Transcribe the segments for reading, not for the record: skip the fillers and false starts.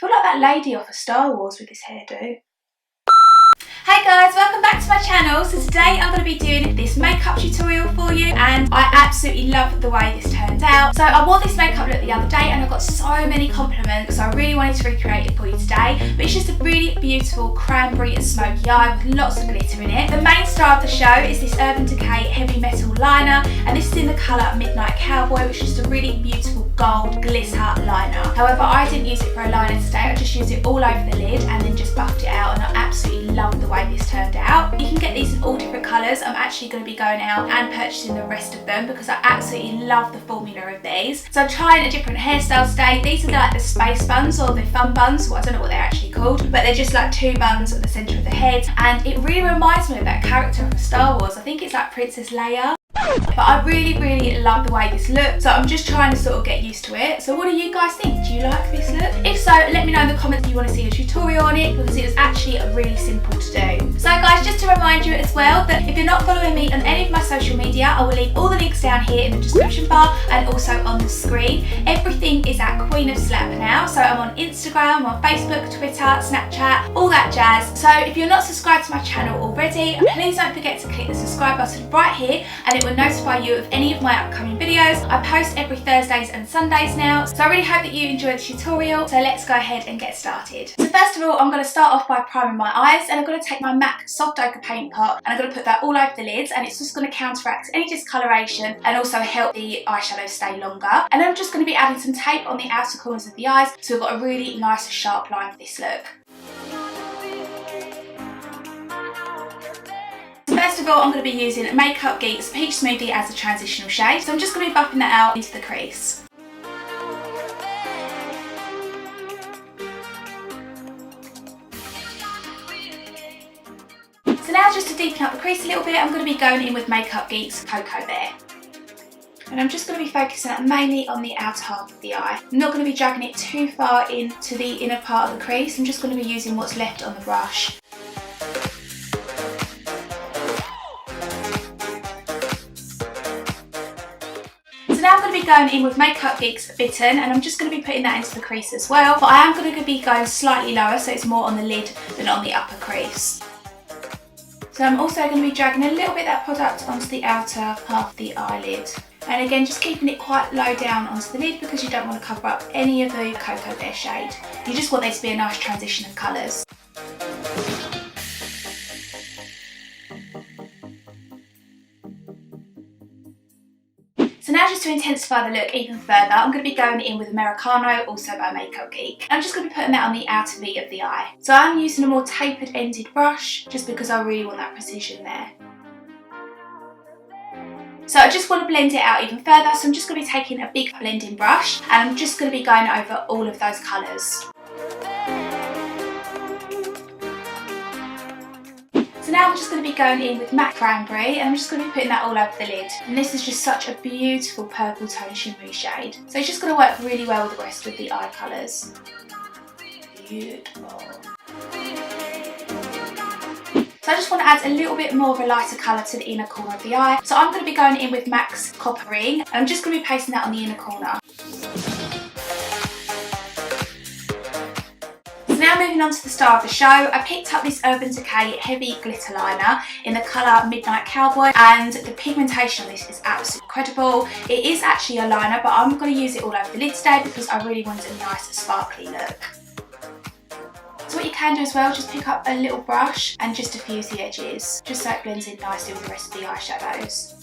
feel like that lady off of Star Wars with this hairdo. Hey guys, welcome back to my channel. So today I'm going to be doing this makeup tutorial for you, and I absolutely love the way this turns out. So I wore this makeup look the other day and I got so many compliments, so I really wanted to recreate it for you today. But it's just a really beautiful cranberry and smoky eye with lots of glitter in it. The main star of the show is this Urban Decay heavy metal liner, and this is in the colour Midnight Cowboy, which is just a really beautiful gold glitter liner. However, I didn't use it for a liner today, I just used it all over the lid and then just buffed it out, and I absolutely love the way this turned out. You can get these in all different colours. I'm actually going to be going out and purchasing the rest of them because I absolutely love the formula of these. So I'm trying a different hairstyle today. These are like the space buns or the fun buns, well, I don't know what they're actually called, but they're just like two buns at the centre of the head, and it really reminds me of that character from Star Wars. I think it's like Princess Leia. But I really love the way this looks, so I'm just trying to sort of get used to it. So what do you guys think? Do you like this look? If so, let me know in the comments if you want to see a tutorial on it, because it was actually really simple to do. So guys, just to remind you as well that if you're not following me on any of my social media, I will leave all the links down here in the description bar and also on the screen. Everything is at Queen of Slap now, so I'm on Instagram, on Facebook, Twitter, Snapchat, all that jazz. So if you're not subscribed to my channel already, please don't forget to click the subscribe button right here, and it will notify you of any of my upcoming videos. I post every Thursdays and Sundays now, so I really hope that you enjoyed the tutorial. So let's go ahead and get started. So first of all, I'm going to start off by priming my eyes, and I'm going to take my MAC Soft Ochre paint pot and I'm going to put that all over the lids, and it's just going to counteract any discoloration and also help the eyeshadow stay longer. And I'm just going to be adding some tape on the outer corners of the eyes, so we've got a really nice sharp line for this look. First of all, I'm going to be using Makeup Geek's Peach Smoothie as a transitional shade, so I'm just going to be buffing that out into the crease. So now, just to deepen up the crease a little bit, I'm going to be going in with Makeup Geek's Cocoa Bear. And I'm just going to be focusing mainly on the outer half of the eye. I'm not going to be dragging it too far into the inner part of the crease, I'm just going to be using what's left on the brush. So now I'm going to be going in with Makeup Geek's Bitten, and I'm just going to be putting that into the crease as well, but I am going to be going slightly lower, so it's more on the lid than on the upper crease. So I'm also going to be dragging a little bit of that product onto the outer half of the eyelid. And again, just keeping it quite low down onto the lid because you don't want to cover up any of the Cocoa Bear shade. You just want there to be a nice transition of colours. So now, just to intensify the look even further, I'm going to be going in with Americano, also by Makeup Geek. I'm just going to be putting that on the outer V of the eye. So I'm using a more tapered ended brush just because I really want that precision there. So I just want to blend it out even further, so I'm just going to be taking a big blending brush and I'm just going to be going over all of those colours. So now I'm just going to be going in with MAC Cranberry, and I'm just going to be putting that all over the lid. And this is just such a beautiful purple tone shimmery shade. So it's just going to work really well with the rest of the eye colours. Beautiful. So I just want to add a little bit more of a lighter colour to the inner corner of the eye. So I'm going to be going in with MAC's Copper Ring, and I'm just going to be pasting that on the inner corner. Now moving on to the star of the show, I picked up this Urban Decay heavy glitter liner in the colour Midnight Cowboy, and the pigmentation on this is absolutely incredible. It is actually a liner, but I'm going to use it all over the lid today because I really wanted a nice sparkly look. So what you can do as well, just pick up a little brush and just diffuse the edges, just so it blends in nicely with the rest of the eyeshadows.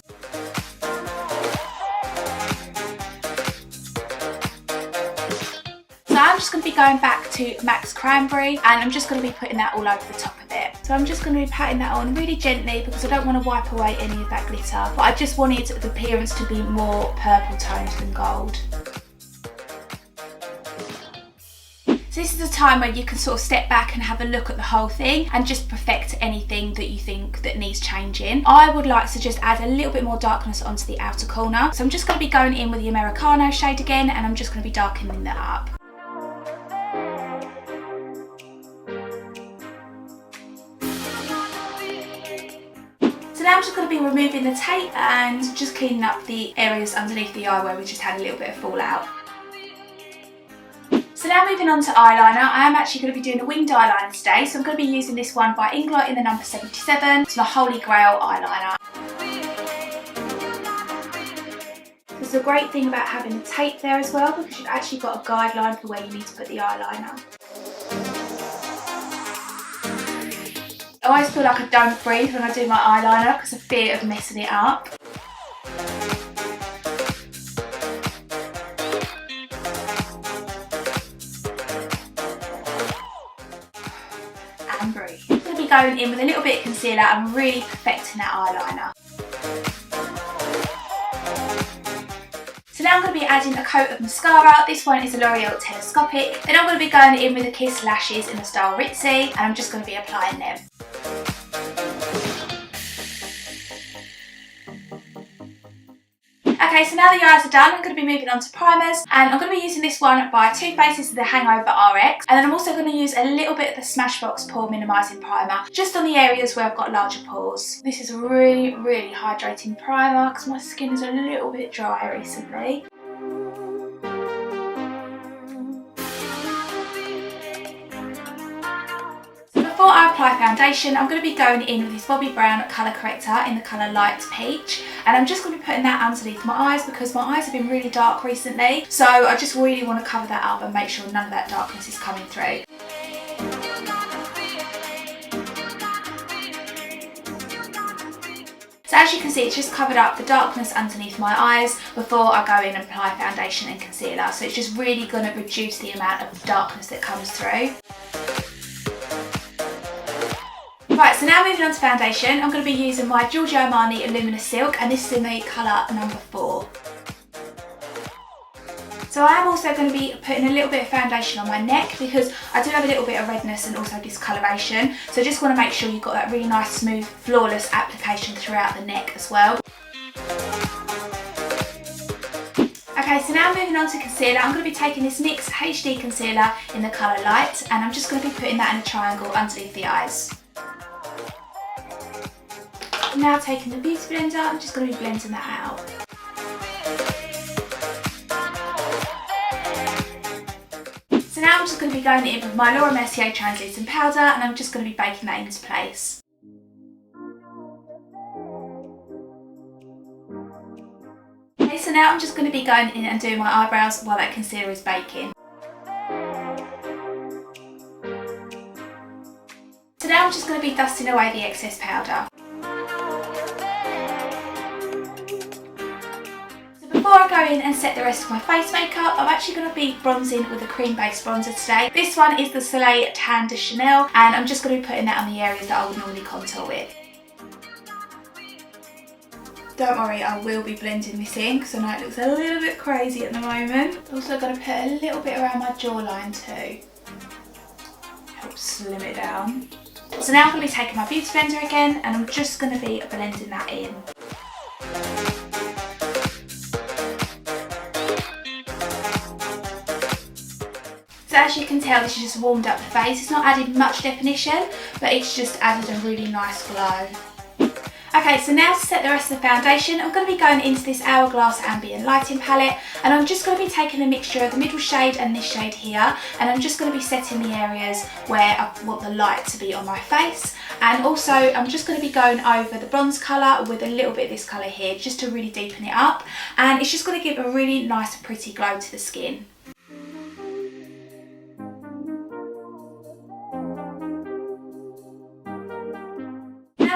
So I'm just going to be going back to MAC's Cranberry, and I'm just going to be putting that all over the top of it. So I'm just going to be patting that on really gently because I don't want to wipe away any of that glitter, but I just wanted the appearance to be more purple toned than gold. So this is a time where you can sort of step back and have a look at the whole thing and just perfect anything that you think that needs changing. I would like to just add a little bit more darkness onto the outer corner. So I'm just going to be going in with the Americano shade again, and I'm just going to be darkening that up. So now I'm just going to be removing the tape and just cleaning up the areas underneath the eye where we just had a little bit of fallout. So now now moving on to eyeliner, I am actually going to be doing a winged eyeliner today. So I'm going to be using this one by Inglot in the number 77. It's my Holy Grail eyeliner. There's a great thing about having the tape there as well, because you've actually got a guideline for where you need to put the eyeliner. I always feel like I don't breathe when I do my eyeliner because of fear of messing it up. And breathe. I'm going to be going in with a little bit of concealer and really perfecting that eyeliner. So now I'm going to be adding a coat of mascara. This one is a L'Oreal Telescopic. Then I'm going to be going in with the Kiss lashes in the style Ritzy, and I'm just going to be applying them. Okay, so now the eyes are done, I'm going to be moving on to primers, and I'm going to be using this one by Too Faced. This is the Hangover RX, and then I'm also going to use a little bit of the Smashbox Pore Minimising Primer, just on the areas where I've got larger pores. This is a really, really hydrating primer because my skin is a little bit dry recently. Before I apply foundation, I'm going to be going in with this Bobbi Brown colour corrector in the colour Light Peach, and I'm just going to be putting that underneath my eyes because my eyes have been really dark recently, so I just really want to cover that up and make sure none of that darkness is coming through. So as you can see, it's just covered up the darkness underneath my eyes before I go in and apply foundation and concealer, so it's just really going to reduce the amount of darkness that comes through. Right, so now moving on to foundation, I'm going to be using my Giorgio Armani Luminous Silk, and this is in the colour number 4. So I am also going to be putting a little bit of foundation on my neck because I do have a little bit of redness and also discoloration, so I just want to make sure you've got that really nice, smooth, flawless application throughout the neck as well. Okay, so now moving on to concealer, I'm going to be taking this NYX HD concealer in the colour Light, and I'm just going to be putting that in a triangle underneath the eyes. Now taking the beauty blender, I'm just going to be blending that out. So now I'm just going to be going in with my Laura Mercier translucent powder, and I'm just going to be baking that into place. Okay, so now I'm just going to be going in and doing my eyebrows while that concealer is baking. So now I'm just going to be dusting away the excess powder. Before I go in and set the rest of my face makeup, I'm actually going to be bronzing with a cream based bronzer today. This one is the Soleil Tan de Chanel, and I'm just going to be putting that on the areas that I would normally contour with. Don't worry, I will be blending this in because I know it looks a little bit crazy at the moment. Also going to put a little bit around my jawline too. Help slim it down. So now I'm going to be taking my beauty blender again, and I'm just going to be blending that in. So as you can tell, this has just warmed up the face. It's not added much definition, but it's just added a really nice glow. Okay, so now to set the rest of the foundation, I'm going to be going into this Hourglass Ambient Lighting palette, and I'm just going to be taking a mixture of the middle shade and this shade here, and I'm just going to be setting the areas where I want the light to be on my face. And also I'm just going to be going over the bronze colour with a little bit of this colour here, just to really deepen it up, and it's just going to give a really nice and pretty glow to the skin.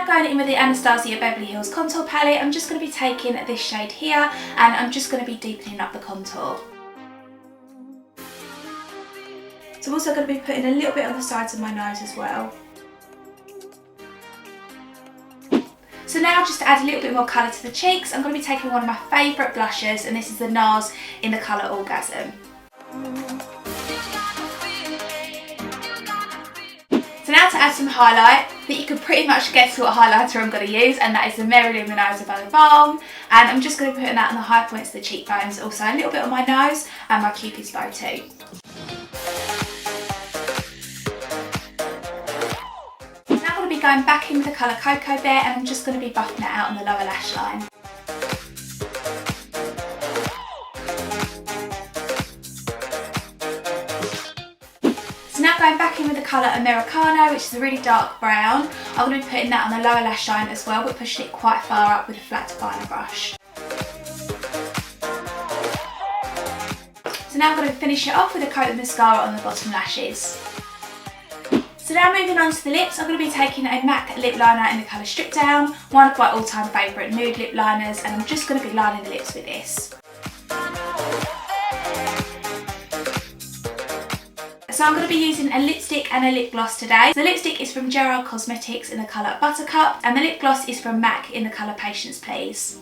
Going in with the Anastasia Beverly Hills Contour Palette, I'm just going to be taking this shade here, and I'm just going to be deepening up the contour. So I'm also going to be putting a little bit on the sides of my nose as well. So now just to add a little bit more colour to the cheeks, I'm going to be taking one of my favourite blushes, and this is the NARS in the colour Orgasm. So now to add some highlight, that you can pretty much guess what highlighter I'm going to use, and that is the Mary Lou Luminosa by the Balm, and I'm just going to be putting that on the high points of the cheekbones, also a little bit on my nose and my Cupid's bow too. Now I'm going to be going back in with the colour Cocoa Bear, and I'm just going to be buffing that out on the lower lash line. So now going back in with the colour Americano, which is a really dark brown. I'm going to be putting that on the lower lash line as well, but pushing it quite far up with a flat definer brush. So now I'm going to finish it off with a coat of mascara on the bottom lashes. So now moving on to the lips, I'm going to be taking a MAC lip liner in the colour Strip Down, one of my all-time favourite nude lip liners, and I'm just going to be lining the lips with this. So I'm going to be using a lipstick and a lip gloss today. So the lipstick is from Gerard Cosmetics in the colour Buttercup, and the lip gloss is from MAC in the colour Patience Please.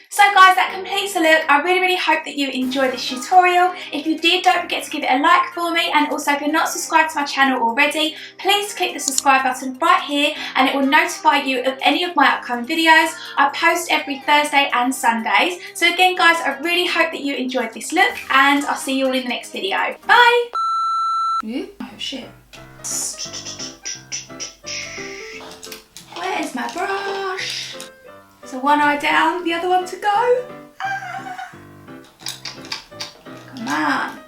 So guys, that completes the look. I really hope that you enjoyed this tutorial. If you did, don't forget to give it a like for me, and also if you're not subscribed to my channel already, please click the subscribe button right here and it will notify you of any of my upcoming videos. I post every Thursday and Sundays. So again guys, I really hope that you enjoyed this look, and I'll see you all in the next video. Bye! Oh shit. Where's my brush? So one eye down, the other one to go. Ah. Come on.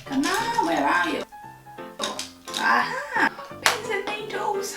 Come on, where are you? Oh. Aha. Pins and needles.